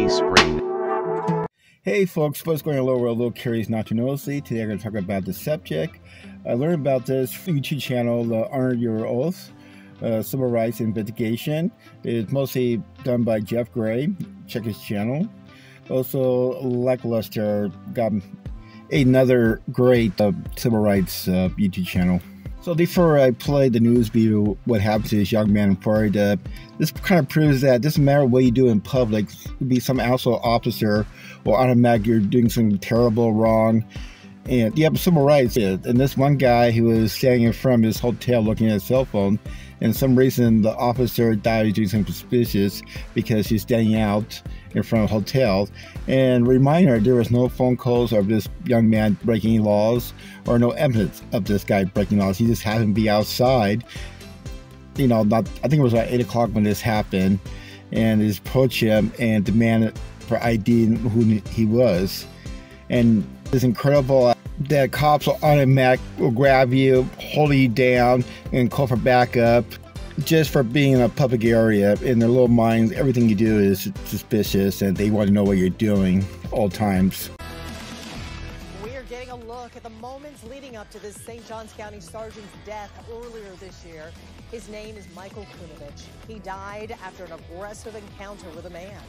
Tespring. Hey folks, what's going on? We're a little curious not to nosy. Today I'm going to talk about the subject. I learned about this YouTube channel, Honor Your Oath, Civil Rights Investigation. It's mostly done by Jeff Gray. Check his channel. Also, Lackluster got another great civil rights YouTube channel. So before I play the news video, what happened to this young man in Florida, this kind of proves that it doesn't matter what you do in public, be some asshole officer or automatically you're doing something terrible, wrong. And you have civil rights. And this one guy who was standing in front of his hotel looking at his cell phone, and for some reason the officer thought he was doing something suspicious because he's standing out in front of a hotel. And reminder, there was no phone calls of this young man breaking laws or no evidence of this guy breaking laws. He just happened to be outside, I think it was about 8 o'clock when this happened, and he approached him and demanded for ID who he was. And it's incredible that cops will grab you, hold you down, and call for backup just for being in a public area. In their little minds, everything you do is suspicious, and they want to know what you're doing all times. We're getting a look at the moments leading up to this St. Johns County Sergeant's death earlier this year. His name is Michael Kunovich. He died after an aggressive encounter with a man.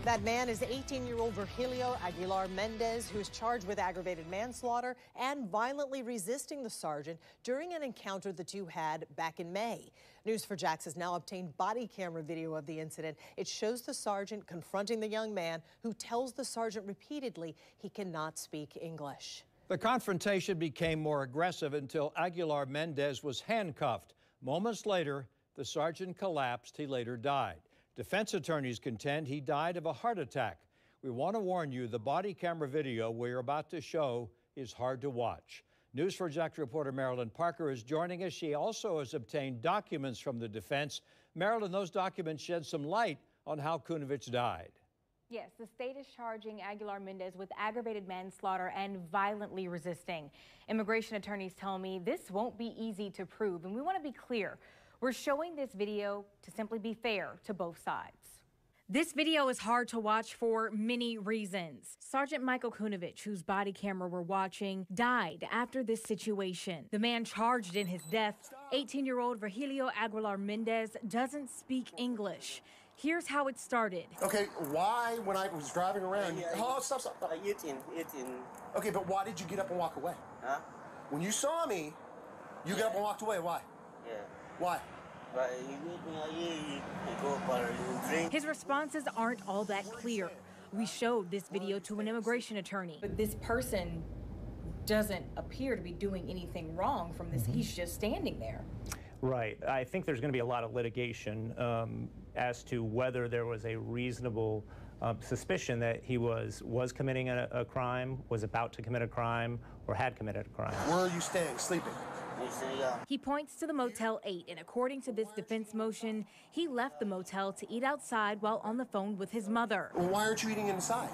That man is 18-year-old Virgilio Aguilar-Mendez, who is charged with aggravated manslaughter and violently resisting the sergeant during an encounter the two had back in May. News4Jax has now obtained body camera video of the incident. It shows the sergeant confronting the young man, who tells the sergeant repeatedly he cannot speak English. The confrontation became more aggressive until Aguilar-Mendez was handcuffed. Moments later, the sergeant collapsed. He later died. Defense attorneys contend he died of a heart attack. We want to warn you, the body camera video we're about to show is hard to watch. News4Jax reporter Marilyn Parker is joining us. She also has obtained documents from the defense. Marilyn, those documents shed some light on how Kunovich died. Yes, the state is charging Aguilar-Mendez with aggravated manslaughter and violently resisting. Immigration attorneys tell me this won't be easy to prove, and we want to be clear. We're showing this video to simply be fair to both sides. This video is hard to watch for many reasons. Sergeant Michael Kunovich, whose body camera we're watching, died after this situation. The man charged in his death, 18-year-old Virgilio Aguilar-Mendez, doesn't speak English. Here's how it started. Okay, why, when I was driving around, stop. Okay, but why did you get up and walk away? Huh? When you saw me, you got up and walked away. Why? Yeah. Why? His responses aren't all that clear. We showed this video to an immigration attorney. But this person doesn't appear to be doing anything wrong from this. He's just standing there. Right. I think there's going to be a lot of litigation as to whether there was a reasonable suspicion that he was committing a crime, was about to commit a crime, or had committed a crime. Where are you staying? Sleeping? He points to the Motel 8, and according to this defense motion, he left the motel to eat outside while on the phone with his mother. Well, why aren't you eating inside?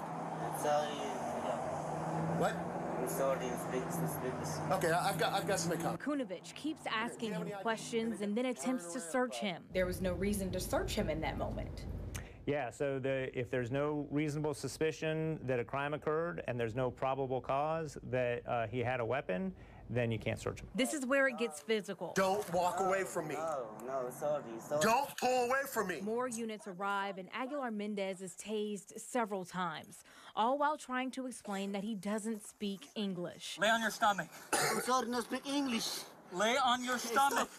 What? Okay, I've got some comments. Kunovich keeps asking him questions and then attempts to search him. There was no reason to search him in that moment. Yeah, so if there's no reasonable suspicion that a crime occurred and there's no probable cause that he had a weapon, then you can't search him. This is where it gets physical. Don't walk away from me. No, sorry. Don't pull away from me. More units arrive, and Aguilar-Mendez is tased several times, all while trying to explain that he doesn't speak English. Lay on your stomach. I'm sorry, no speak English. Lay on your stomach.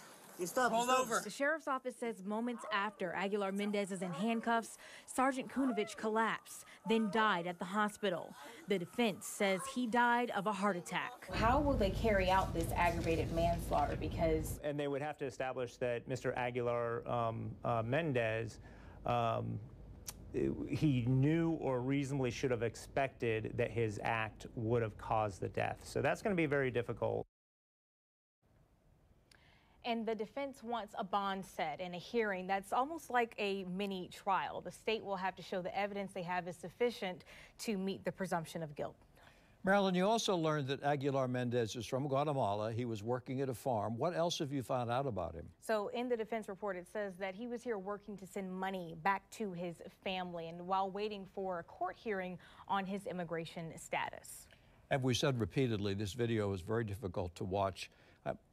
Stop. Roll over. The sheriff's office says moments after Aguilar-Mendez is in handcuffs, Sergeant Kunovich collapsed, then died at the hospital. The defense says he died of a heart attack. How will they carry out this aggravated manslaughter? Because... And they would have to establish that Mr. Aguilar-Mendez, he knew or reasonably should have expected that his act would have caused the death. So that's going to be very difficult. And the defense wants a bond set in a hearing that's almost like a mini trial. The state will have to show the evidence they have is sufficient to meet the presumption of guilt. Marilyn, you also learned that Aguilar-Mendez is from Guatemala. He was working at a farm. What else have you found out about him? So in the defense report, it says that he was here working to send money back to his family and while waiting for a court hearing on his immigration status. As we said repeatedly, this video is very difficult to watch.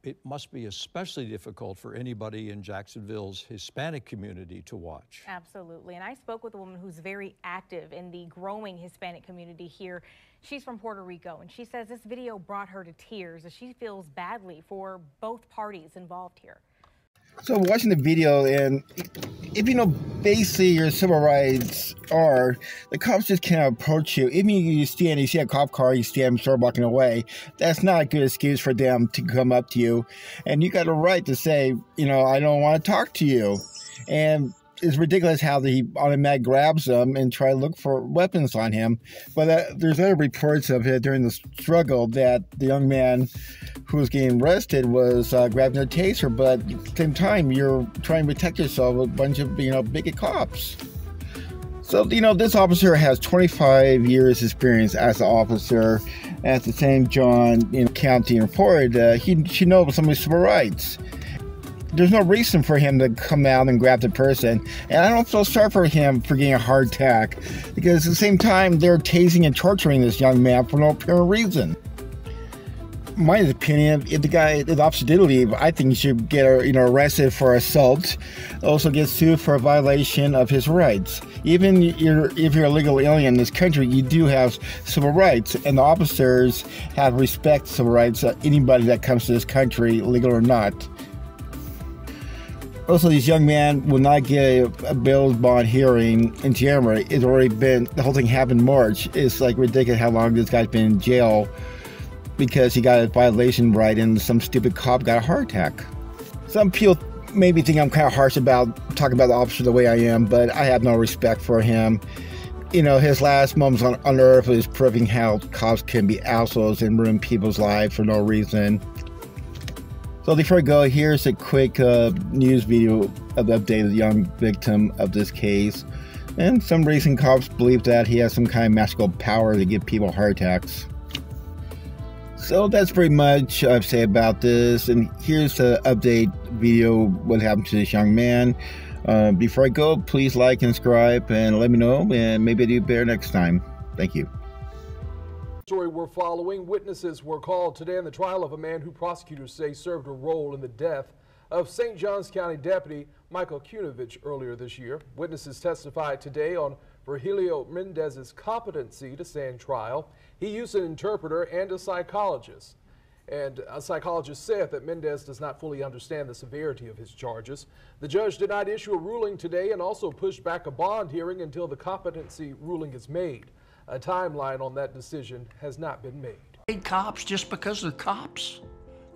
It must be especially difficult for anybody in Jacksonville's Hispanic community to watch. Absolutely. And I spoke with a woman who's very active in the growing Hispanic community here. She's from Puerto Rico, and she says this video brought her to tears as she feels badly for both parties involved here. So watching the video, and if you know basically your civil rights are, the cops just can't approach you. Even if you stand, you see a cop car, you stand, start walking away. That's not a good excuse for them to come up to you. And you got a right to say, you know, I don't want to talk to you. And it's ridiculous how he automatically grabs them and try to look for weapons on him. But there's other reports of it during the struggle that the young man who was getting arrested was grabbing a taser, but at the same time, you're trying to protect yourself with a bunch of, bigot cops. So, this officer has 25 years experience as an officer at the St. John County in Florida. He should know some of his civil rights. There's no reason for him to come out and grab the person. And I don't feel sorry for him for getting a heart attack, because at the same time, they're tasing and torturing this young man for no apparent reason. My opinion, if the officer did leave, I think he should get arrested for assault. Also get sued for a violation of his rights. Even if you're a legal alien in this country, you do have civil rights, and the officers have respect civil rights of anybody that comes to this country, legal or not. Also, this young man will not get a bail bond hearing in January. It's already been, the whole thing happened in March. It's like ridiculous how long this guy's been in jail because he got a violation right and some stupid cop got a heart attack. Some people maybe think I'm kind of harsh about talking about the officer the way I am, but I have no respect for him. His last moments on earth was proving how cops can be assholes and ruin people's lives for no reason. So before I go, here's a quick news video of the update of the young victim of this case. And some reason cops believe that he has some kind of magical power to give people heart attacks. So that's pretty much I've say about this. And here's the update video, what happened to this young man. Before I go, please like and subscribe and let me know, and maybe I'll do better next time. Thank you. Story we're following. Witnesses were called today in the trial of a man who prosecutors say served a role in the death of St. Johns County Deputy Michael Kunovich earlier this year. Witnesses testified today on Virgilio Mendez's competency to stand trial. He used an interpreter and a psychologist. And a psychologist said that Mendez does not fully understand the severity of his charges. The judge did not issue a ruling today and also pushed back a bond hearing until the competency ruling is made. A timeline on that decision has not been made. Cops just because they're cops?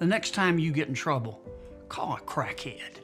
The next time you get in trouble, call a crackhead.